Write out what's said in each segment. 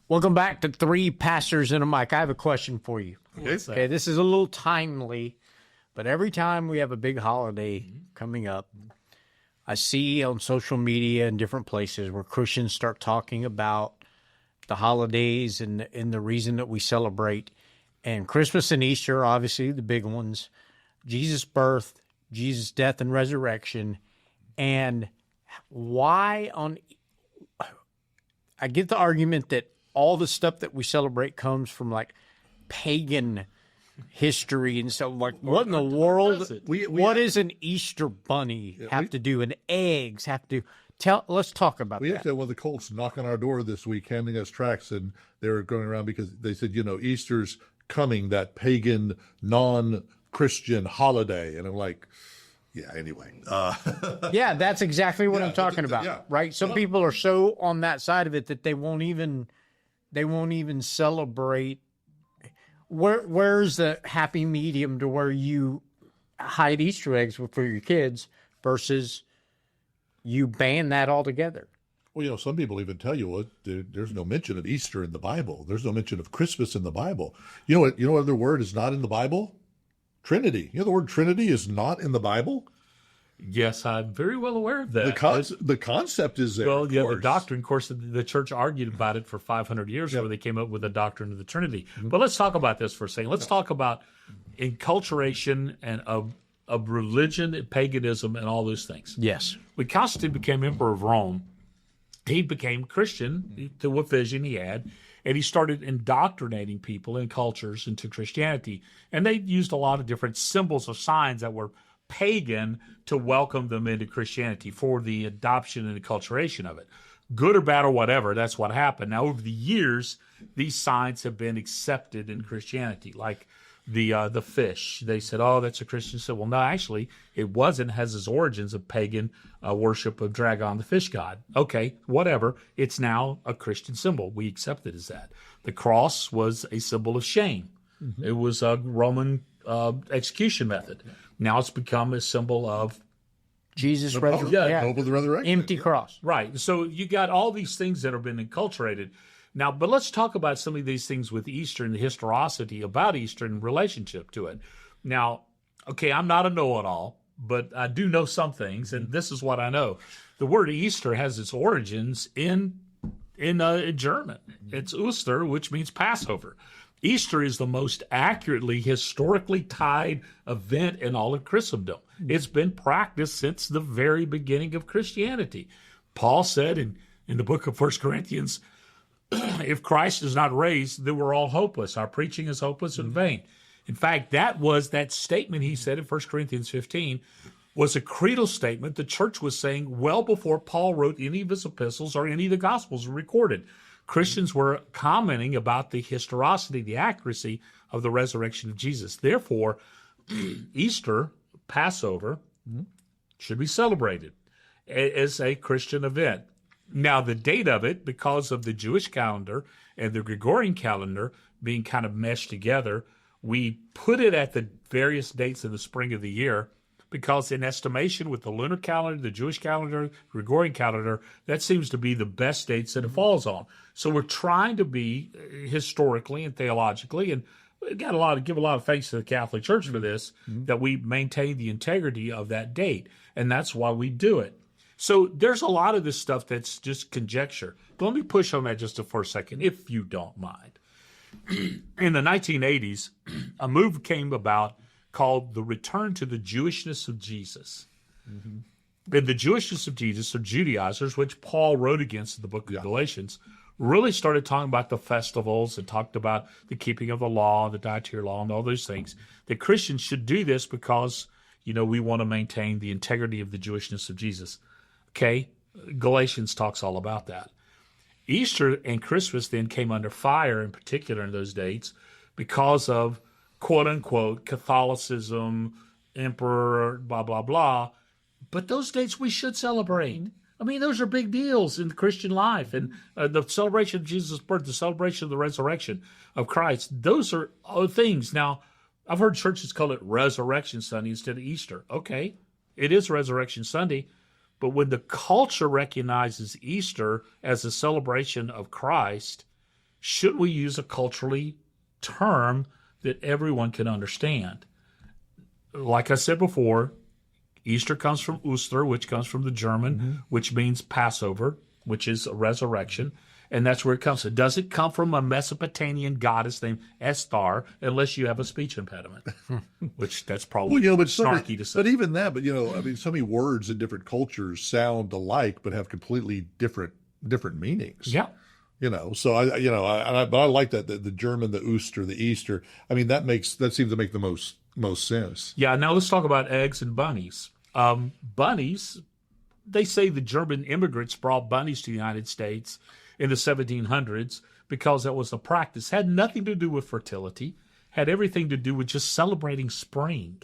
Welcome back to Three Pastors and a Mic. I have a question for you. Okay, this is a little timely, but every time we have a big holiday coming up, I see on social media and different places where Christians start talking about the holidays and the reason that we celebrate. And Christmas and Easter are obviously the big ones. Jesus' birth, Jesus' death and resurrection. And why I get the argument that all the stuff that we celebrate comes from like pagan history and stuff. Like, what in the world? What does an Easter bunny have to do? And eggs have to tell? Let's talk about that. We actually had one of the Colts knock on our door this week, handing us tracts, and they were going around because they said, Easter's coming, that pagan, non-Christian holiday, and I'm like, yeah. Anyway, yeah, that's exactly what I'm talking about, right? Some people are so on that side of it that they won't even celebrate. Where's the happy medium to where you hide Easter eggs for your kids versus you ban that altogether? Well, some people even tell you, there's no mention of Easter in the Bible. There's no mention of Christmas in the Bible. You know what other word is not in the Bible? Trinity. The word Trinity is not in the Bible? Yes, I'm very well aware of that. The concept is there. Well, the doctrine, of course, the church argued about it for 500 years before they came up with the doctrine of the Trinity. Mm-hmm. But let's talk about this for a second. Let's talk about enculturation and of religion and paganism and all those things. Yes. When Constantine became emperor of Rome, he became Christian to a vision he had, and he started indoctrinating people and cultures into Christianity. And they used a lot of different symbols or signs that were pagan to welcome them into Christianity for the adoption and acculturation of it. Good or bad or whatever, that's what happened. Now, over the years, these signs have been accepted in Christianity, like the fish. They said, oh, that's a Christian symbol. Well, no, actually, it wasn't. It has its origins of pagan worship of Dragon, the fish god. Okay, whatever. It's now a Christian symbol. We accept it as that. The cross was a symbol of shame. Mm-hmm. It was a Roman execution method. Now it's become a symbol of Jesus' hope of the resurrection. Empty cross. Right. So you got all these things that have been enculturated. Now, but let's talk about some of these things with Easter and the historicity about Easter in relationship to it. Now, okay, I'm not a know-it-all, but I do know some things, and this is what I know. The word Easter has its origins in German. It's Oster, which means Passover. Easter is the most accurately historically tied event in all of Christendom. It's been practiced since the very beginning of Christianity. Paul said in the book of 1 Corinthians, if Christ is not raised, then we're all hopeless. Our preaching is hopeless and vain. In fact, that statement he said in 1 Corinthians 15 was a creedal statement the church was saying well before Paul wrote any of his epistles or any of the Gospels were recorded. Christians were commenting about the historicity, the accuracy of the resurrection of Jesus. Therefore, Easter, Passover, should be celebrated as a Christian event. Now, the date of it, because of the Jewish calendar and the Gregorian calendar being kind of meshed together, we put it at the various dates in the spring of the year because in estimation with the lunar calendar, the Jewish calendar, Gregorian calendar, that seems to be the best dates that it falls on. So we're trying to be historically and theologically, and we've got give a lot of thanks to the Catholic Church for this, that we maintain the integrity of that date, and that's why we do it. So there's a lot of this stuff that's just conjecture. But let me push on that just for a second, if you don't mind. In the 1980s, a move came about called the Return to the Jewishness of Jesus. Mm-hmm. And the Jewishness of Jesus, or Judaizers, which Paul wrote against in the book of Galatians, really started talking about the festivals and talked about the keeping of the law, the dietary law, and all those things. That Christians should do this because, we want to maintain the integrity of the Jewishness of Jesus. Okay, Galatians talks all about that. Easter and Christmas then came under fire, in particular in those dates, because of quote-unquote Catholicism, emperor, blah, blah, blah. But those dates we should celebrate. I mean, those are big deals in Christian life. And the celebration of Jesus' birth, the celebration of the resurrection of Christ, those are things. Now, I've heard churches call it Resurrection Sunday instead of Easter. Okay, it is Resurrection Sunday. But when the culture recognizes Easter as a celebration of Christ, should we use a culturally term that everyone can understand? Like I said before, Easter comes from Oster, which comes from the German, which means Passover, which is a resurrection. And that's where it comes from. Does it come from a Mesopotamian goddess named Estar, unless you have a speech impediment? Which that's probably snarky to say. But even that, so many words in different cultures sound alike, but have completely different meanings. Yeah. So I like that the German, the Oster, the Easter. That seems to make the most sense. Yeah. Now let's talk about eggs and bunnies. Bunnies, they say the German immigrants brought bunnies to the United States in the 1700s because that was a practice. Had nothing to do with fertility, had everything to do with just celebrating spring.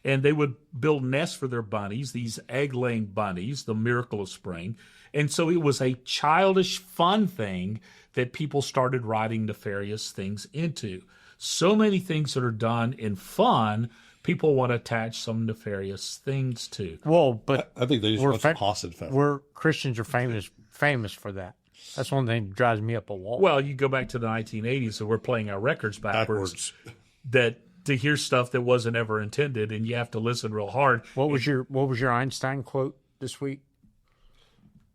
And they would build nests for their bunnies, these egg-laying bunnies, the miracle of spring. And so it was a childish, fun thing that people started writing nefarious things into. So many things that are done in fun, people want to attach some nefarious things to. Well, but I think they just want some Hassid family. We're Christians are famous for that. That's one thing that drives me up a wall. Well, you go back to the 1980s, and we're playing our records backwards. That to hear stuff that wasn't ever intended, and you have to listen real hard. What was your Einstein quote this week?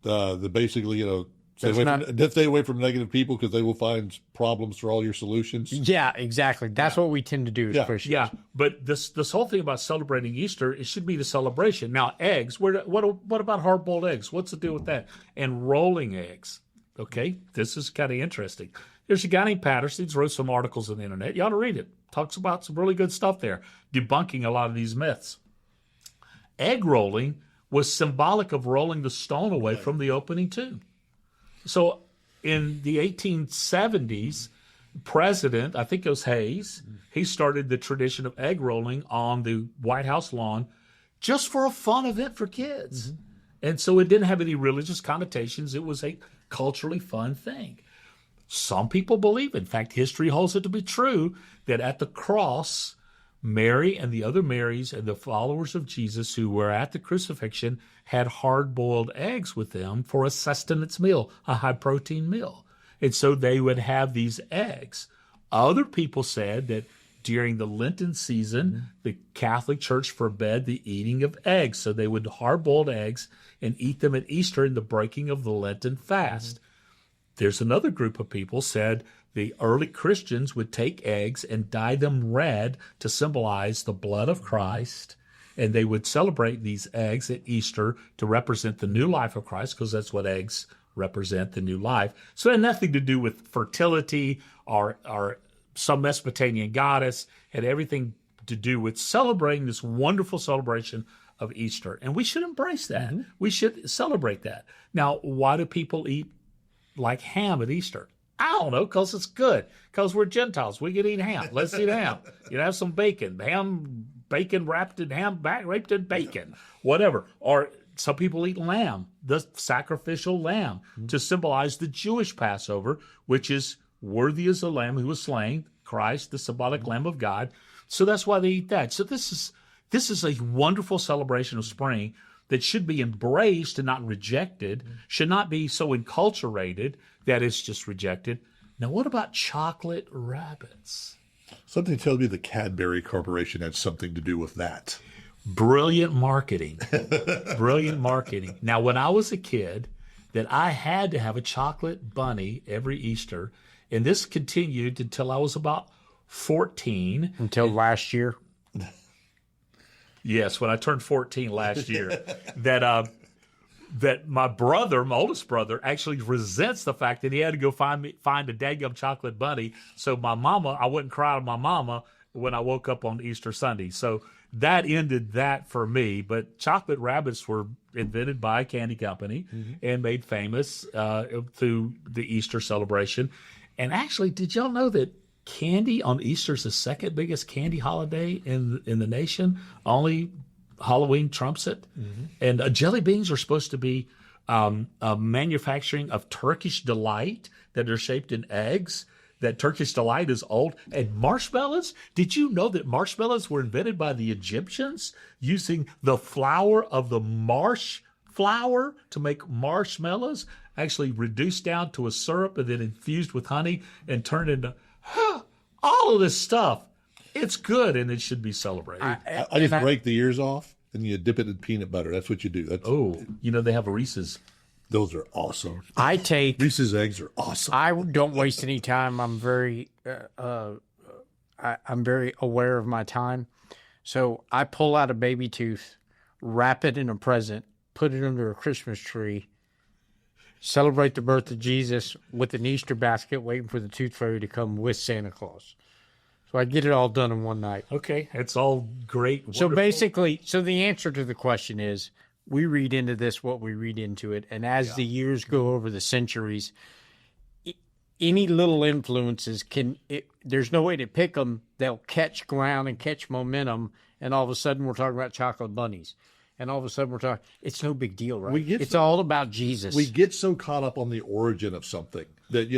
Basically, stay away from negative people because they will find problems for all your solutions. Yeah, exactly. That's what we tend to do as Christians. Yeah, but this whole thing about celebrating Easter, it should be the celebration. Now, eggs, what about hard-boiled eggs? What's the deal with that? And rolling eggs. Okay, this is kind of interesting. There's a guy named Patterson. He's wrote some articles on the internet. You ought to read it. Talks about some really good stuff there, debunking a lot of these myths. Egg rolling was symbolic of rolling the stone away from the opening tomb. So in the 1870s, President, I think it was Hayes, he started the tradition of egg rolling on the White House lawn just for a fun event for kids. Mm-hmm. And so it didn't have any religious connotations. It was a culturally fun thing. Some people believe, in fact, history holds it to be true, that at the cross, Mary and the other Marys and the followers of Jesus who were at the crucifixion had hard-boiled eggs with them for a sustenance meal, a high-protein meal. And so they would have these eggs. Other people said that during the Lenten season, the Catholic Church forbade the eating of eggs. So they would hard-boiled eggs and eat them at Easter in the breaking of the Lenten fast. There's another group of people said the early Christians would take eggs and dye them red to symbolize the blood of Christ. And they would celebrate these eggs at Easter to represent the new life of Christ, because that's what eggs represent, the new life. So it had nothing to do with fertility or some Mesopotamian goddess. It had everything to do with celebrating this wonderful celebration of Easter. And we should embrace that. Mm-hmm. We should celebrate that. Now, why do people eat like ham at Easter? I don't know, because it's good. Because we're Gentiles. We can eat ham. Let's eat ham. Have some bacon. Bacon wrapped in ham, wrapped in bacon. Whatever. Or some people eat lamb, the sacrificial lamb, to symbolize the Jewish Passover, which is worthy as the lamb who was slain, Christ, the symbolic Lamb of God. So that's why they eat that. So this is a wonderful celebration of spring that should be embraced and not rejected, should not be so enculturated that it's just rejected. Now, what about chocolate rabbits? Something tells me the Cadbury Corporation had something to do with that. Brilliant marketing. Brilliant marketing. Now, when I was a kid, that I had to have a chocolate bunny every Easter, and this continued until I was about 14. Until last year? Yes, when I turned 14 last year, that my brother, my oldest brother, actually resents the fact that he had to go find a daggum chocolate bunny. So I wouldn't cry to my mama when I woke up on Easter Sunday. So that ended that for me. But chocolate rabbits were invented by a candy company and made famous through the Easter celebration. And actually, did y'all know that candy on Easter is the second biggest candy holiday in the nation? Only Halloween trumps it. And jelly beans are supposed to be a manufacturing of Turkish delight that are shaped in eggs. That Turkish delight is old. And marshmallows, did you know that marshmallows were invented by the Egyptians using the flour of the marsh flower to make marshmallows? actually reduced down to a syrup and then infused with honey and turned into all of this stuff. It's good, and it should be celebrated. I just break the ears off, and you dip it in peanut butter. That's what you do. They have a Reese's. Those are awesome. Reese's eggs are awesome. I don't waste any time. I'm very I'm very aware of my time. So I pull out a baby tooth, wrap it in a present, put it under a Christmas tree, celebrate the birth of Jesus with an Easter basket, waiting for the tooth fairy to come with Santa Claus. So I get it all done in one night. Okay, it's all great. So basically, the answer to the question is, we read into this what we read into it, and as the years go over the centuries, any little influences there's no way to pick them. They'll catch ground and catch momentum, and all of a sudden we're talking about chocolate bunnies. And all of a sudden we're talking, it's no big deal, right? It's all about Jesus. We get so caught up on the origin of something that,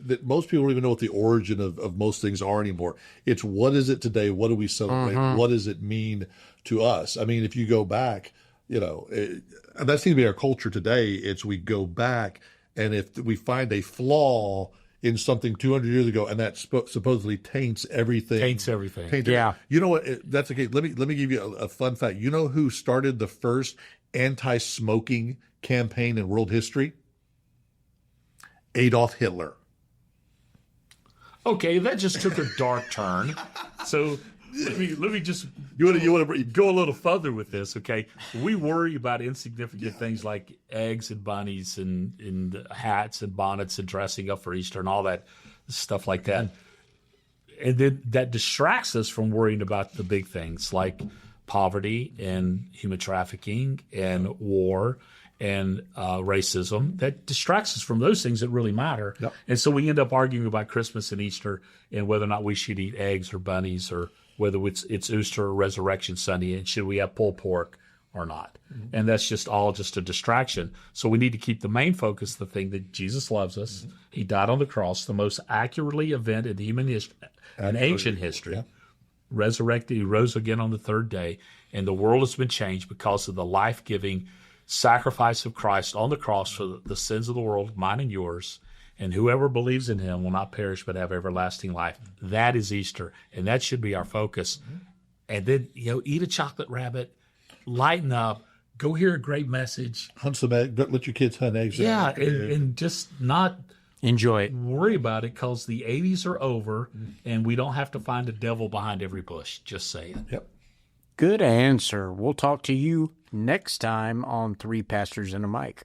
that most people don't even know what the origin of most things are anymore. It's what is it today? What do we celebrate? Mm-hmm. What does it mean to us? I mean, if you go back, that seems to be our culture today. It's we go back, and if we find a flaw in something 200 years ago, and that supposedly taints everything. Yeah. You know what? That's okay. Let me give you a fun fact. You know who started the first anti-smoking campaign in world history? Adolf Hitler. Okay, that just took a dark turn. So let me just you want to go a little further with this. Okay, we worry about insignificant things like eggs and bunnies and hats and bonnets and dressing up for Easter and all that stuff like that, and then that distracts us from worrying about the big things like poverty and human trafficking and war and racism. That distracts us from those things that really matter. Yep. And so we end up arguing about Christmas and Easter and whether or not we should eat eggs or bunnies, or whether it's Easter or Resurrection Sunday, and should we have pulled pork or not. Mm-hmm. And that's just a distraction. So we need to keep the main focus, the thing that Jesus loves us. Mm-hmm. He died on the cross, the most accurately event in human history, in ancient history. Yeah. Resurrected, he rose again on the third day, and the world has been changed because of the life-giving sacrifice of Christ on the cross for the sins of the world, mine and yours. And whoever believes in him will not perish but have everlasting life. That is Easter, and that should be our focus. Mm-hmm. And then, eat a chocolate rabbit, lighten up, go hear a great message. Hunt some eggs. Let your kids hunt eggs. Yeah, and just not enjoy it. Worry about it, because the 80s are over, and we don't have to find a devil behind every bush. Just saying. Yep. Good answer. We'll talk to you next time on Three Pastors and a Mic.